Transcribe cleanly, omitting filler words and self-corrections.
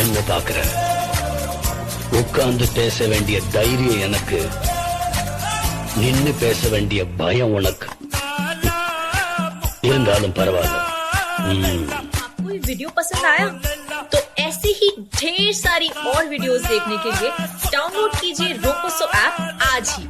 என்ன பாக்குற? உட்கார்ந்து பேச வேண்டிய தைரியம் எனக்கு, நின்னு பேச வேண்டிய பயம் உனக்கு. இருந்தாலும் பரவாயில்ல. आपको ये वीडियो पसंद आया तो ऐसी ही ढेर सारी और वीडियोस देखने के लिए डाउनलोड कीजिए रोकोसो ऐप आज ही।